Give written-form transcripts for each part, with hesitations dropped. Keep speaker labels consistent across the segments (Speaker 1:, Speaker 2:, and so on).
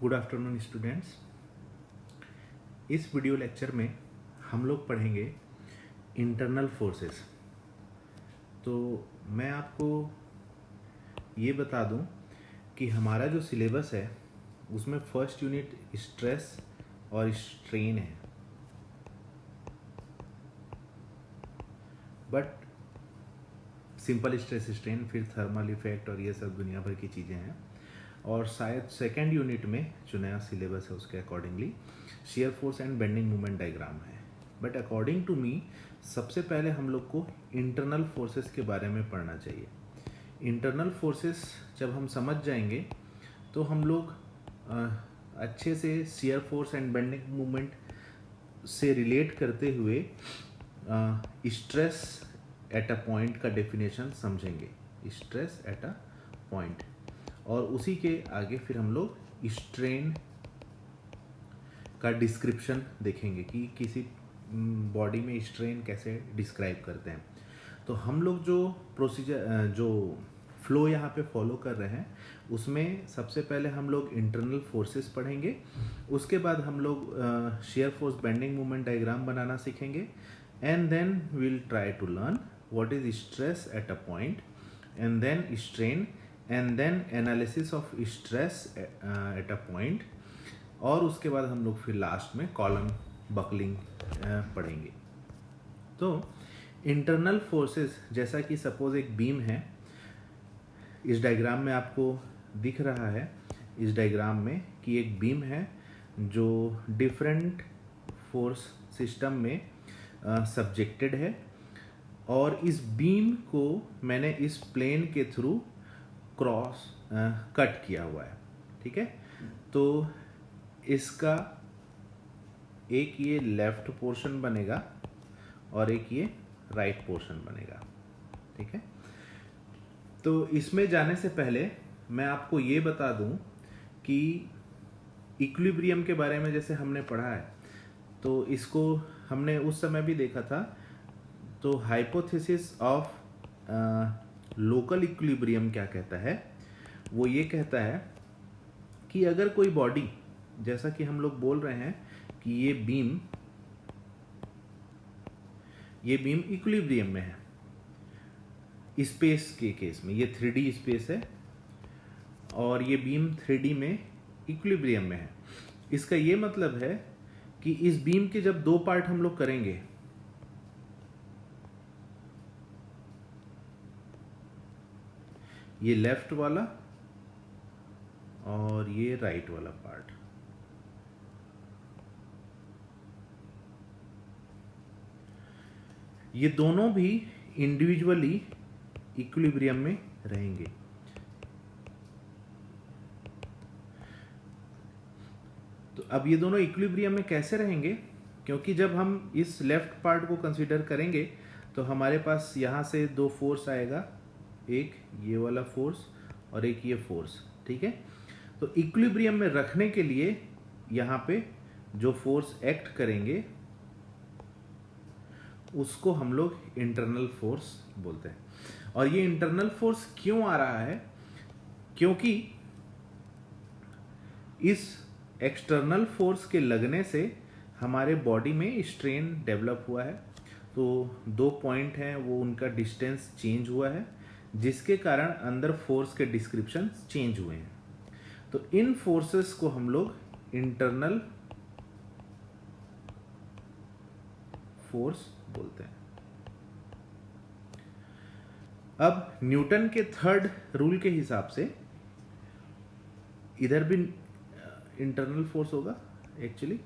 Speaker 1: Good afternoon students. इस video lecture में हम लोग पढ़ेंगे इंटरनल फोर्सेस। तो मैं आपको ये बता दूं कि हमारा जो सिलेबस है उसमें फर्स्ट यूनिट स्ट्रेस और स्ट्रेन है, बट सिंपल स्ट्रेस स्ट्रेन, फिर थर्मल इफेक्ट और ये सब दुनिया भर की चीज़ें हैं। और शायद सेकेंड यूनिट में जो नया सिलेबस है उसके accordingly shear force and bending moment diagram है। बट अकॉर्डिंग टू मी सबसे पहले हम लोग को इंटरनल फोर्सेस के बारे में पढ़ना चाहिए। इंटरनल फोर्सेस जब हम समझ जाएंगे तो हम लोग अच्छे से shear force and bending moment से रिलेट करते हुए स्ट्रेस एट अ पॉइंट का डेफिनेशन समझेंगे, स्ट्रेस एट अ पॉइंट। और उसी के आगे फिर हम लोग स्ट्रेन का डिस्क्रिप्शन देखेंगे कि किसी बॉडी में स्ट्रेन कैसे डिस्क्राइब करते हैं। तो हम लोग जो प्रोसीजर, जो फ्लो यहाँ पे फॉलो कर रहे हैं उसमें सबसे पहले हम लोग इंटरनल फोर्सेस पढ़ेंगे, उसके बाद हम लोग shear force bending moment diagram बनाना सीखेंगे, and then will try to learn what is stress at a point, and then strain, and then analysis of stress at a point, और उसके बाद हम लोग फिर लास्ट में कॉलम बकलिंग पढ़ेंगे। तो इंटरनल फोर्सेस, जैसा कि सपोज एक बीम है, इस डायग्राम में आपको दिख रहा है इस डायग्राम में कि एक बीम है जो डिफरेंट फोर्स सिस्टम में सब्जेक्टेड है, और इस बीम को मैंने इस प्लेन के थ्रू क्रॉस कट किया हुआ है। ठीक है, तो इसका एक ये लेफ्ट पोर्शन बनेगा और एक ये राइट पोर्शन बनेगा। ठीक है, तो इसमें जाने से पहले मैं आपको ये बता दूं कि इक्विलिब्रियम के बारे में जैसे हमने पढ़ा है, तो इसको हमने उस समय भी देखा था। तो हाइपोथेसिस ऑफ लोकल इक्विलिब्रियम क्या कहता है? वो ये कहता है कि अगर कोई बॉडी, जैसा कि हम लोग बोल रहे हैं कि ये बीम इक्विलिब्रियम में है, स्पेस के केस में ये 3D स्पेस है और ये बीम 3D में इक्विलिब्रियम में है। इसका ये मतलब है कि इस बीम के जब दो पार्ट हम लोग करेंगे, ये लेफ्ट वाला और ये राइट वाला पार्ट, ये दोनों भी इंडिविजुअली इक्विलिब्रियम में रहेंगे। तो अब ये दोनों इक्विलिब्रियम में कैसे रहेंगे? क्योंकि जब हम इस लेफ्ट पार्ट को कंसीडर करेंगे तो हमारे पास यहाँ से दो फोर्स आएगा, एक ये वाला फोर्स और एक ये फोर्स। ठीक है, तो इक्विलिब्रियम में रखने के लिए यहाँ पे जो फोर्स एक्ट करेंगे उसको हम लोग इंटरनल फोर्स बोलते हैं। और ये इंटरनल फोर्स क्यों आ रहा है? क्योंकि इस एक्सटर्नल फोर्स के लगने से हमारे बॉडी में स्ट्रेन डेवलप हुआ है। तो दो पॉइंट हैं, वो उनका डिस्टेंस चेंज हुआ है, जिसके कारण अंदर फोर्स के डिस्क्रिप्शन चेंज हुए हैं। तो इन फोर्सेस को हम लोग इंटरनल फोर्स बोलते हैं। अब न्यूटन के थर्ड रूल के हिसाब से इधर भी इंटरनल फोर्स होगा एक्चुअली,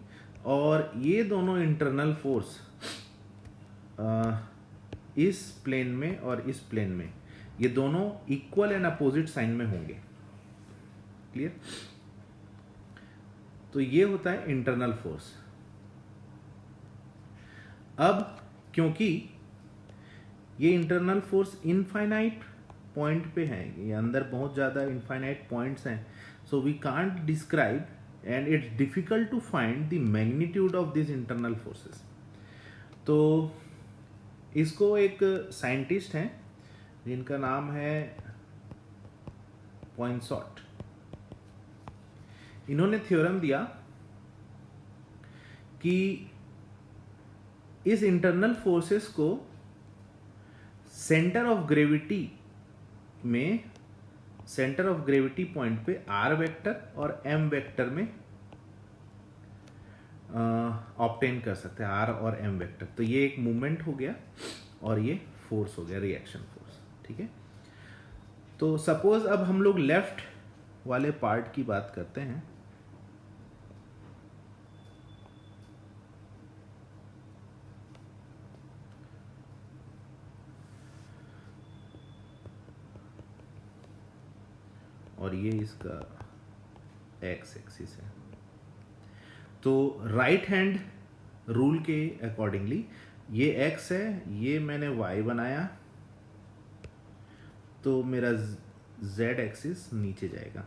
Speaker 1: और ये दोनों इंटरनल फोर्स इस प्लेन में और इस प्लेन में ये दोनों इक्वल एंड अपोजिट साइन में होंगे। क्लियर? तो ये होता है इंटरनल फोर्स। अब क्योंकि ये इंटरनल फोर्स इनफाइनाइट पॉइंट पे है, ये अंदर बहुत ज़्यादा इनफाइनाइट पॉइंट्स हैं, so we can't describe and it's difficult to find the magnitude of this internal forces. तो इसको एक साइंटिस्ट हैं जिनका नाम है पॉइंसॉट, इन्होंने थ्योरम दिया कि इस इंटरनल फोर्सेस को सेंटर ऑफ ग्रेविटी में, सेंटर ऑफ ग्रेविटी पॉइंट पे आर वेक्टर और एम वेक्टर में ऑब्टेन कर सकते हैं, आर और एम वेक्टर। तो ये एक मूवमेंट हो गया और ये फोर्स हो गया, रिएक्शन फोर्स। ठीक है, तो सपोज अब हम लोग लेफ्ट वाले पार्ट की बात करते हैं। और ये इसका एक्स एक्सिस है। तो राइट हैंड रूल के अकॉर्डिंगली ये एक्स है, ये मैंने वाई बनाया, तो मेरा जेड एक्सिस नीचे जाएगा।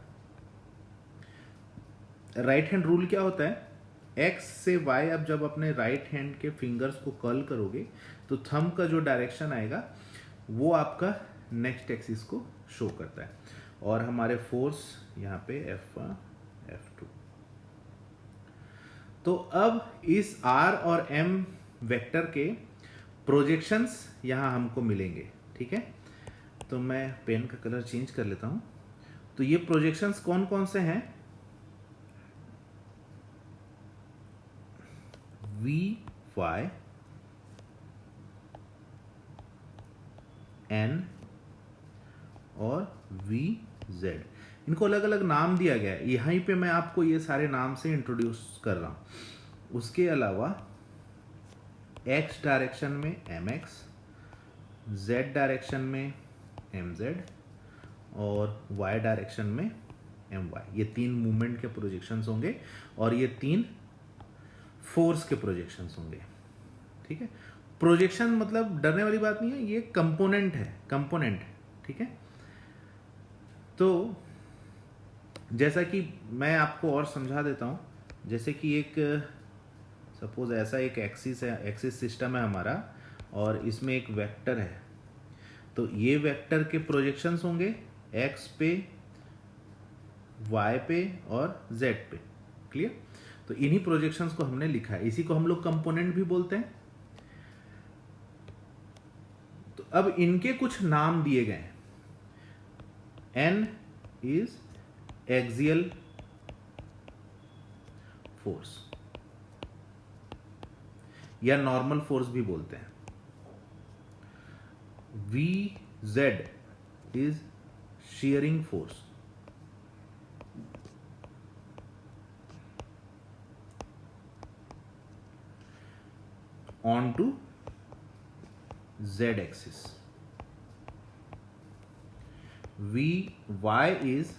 Speaker 1: राइट हैंड रूल क्या होता है, एक्स से वाई, अब जब अपने राइट हैंड के फिंगर्स को कर्ल करोगे तो थंब का जो डायरेक्शन आएगा वो आपका नेक्स्ट एक्सिस को शो करता है। और हमारे फोर्स यहाँ पे F1 F2। तो अब इस R और M वेक्टर के प्रोजेक्शंस यहाँ हमको मिलेंगे। ठीक है, तो मैं पेन का कलर चेंज कर लेता हूँ। तो ये प्रोजेक्शंस कौन कौन से हैं, VY N और VZ, इनको अलग अलग नाम दिया गया है। यहीं पे मैं आपको ये सारे नाम से इंट्रोड्यूस कर रहा हूँ। उसके अलावा X डायरेक्शन में MX, Z डायरेक्शन में MZ और Y डायरेक्शन में MY, ये तीन मूवमेंट के प्रोजेक्शंस होंगे और ये तीन फोर्स के प्रोजेक्शंस होंगे। ठीक है, प्रोजेक्शन मतलब डरने वाली बात नहीं है, ये कंपोनेंट है, कंपोनेंट। ठीक है, तो जैसा कि मैं आपको और समझा देता हूँ, जैसे कि एक सपोज ऐसा एक एक्सिस है, एक्सिस सिस्टम है हमारा, और इसमें एक वेक्टर है। तो ये वेक्टर के प्रोजेक्शंस होंगे एक्स पे, वाई पे और जेड पे। क्लियर, तो इन्हीं प्रोजेक्शंस को हमने लिखा है, इसी को हम लोग कंपोनेंट भी बोलते हैं। तो अब इनके कुछ नाम दिए गए हैं। N इज एक्सियल फोर्स या नॉर्मल फोर्स भी बोलते हैं। VZ is shearing force, onto Z axis. VY is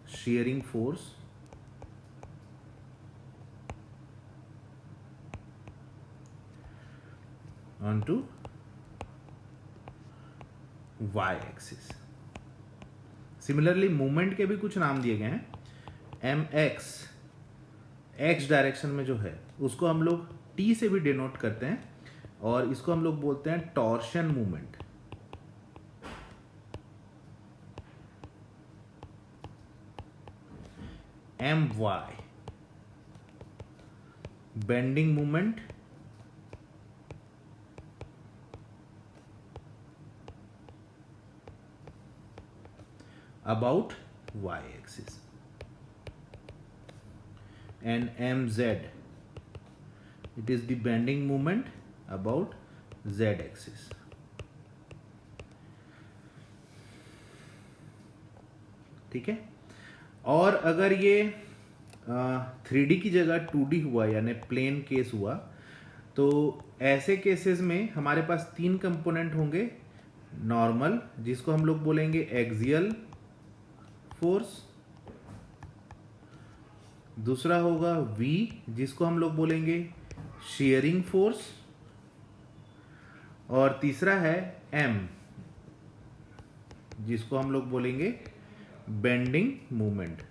Speaker 1: shearing force onto Y axis. Similarly movement के भी कुछ नाम दिए गए हैं। MX, X डायरेक्शन में जो है उसको हम लोग T से भी डिनोट करते हैं और इसको हम लोग बोलते हैं torsion movement. MY bending movement. about Y axis. And MZ, it is the bending moment about Z axis. ठीक है, और अगर ये 3D की जगह 2D हुआ यानी प्लेन केस हुआ, तो ऐसे केसेस में हमारे पास तीन कंपोनेंट होंगे। नॉर्मल, जिसको हम लोग बोलेंगे एक्सियल फोर्स, दूसरा होगा V, जिसको हम लोग बोलेंगे शेयरिंग फोर्स, और तीसरा है M, जिसको हम लोग बोलेंगे बेंडिंग मूवमेंट।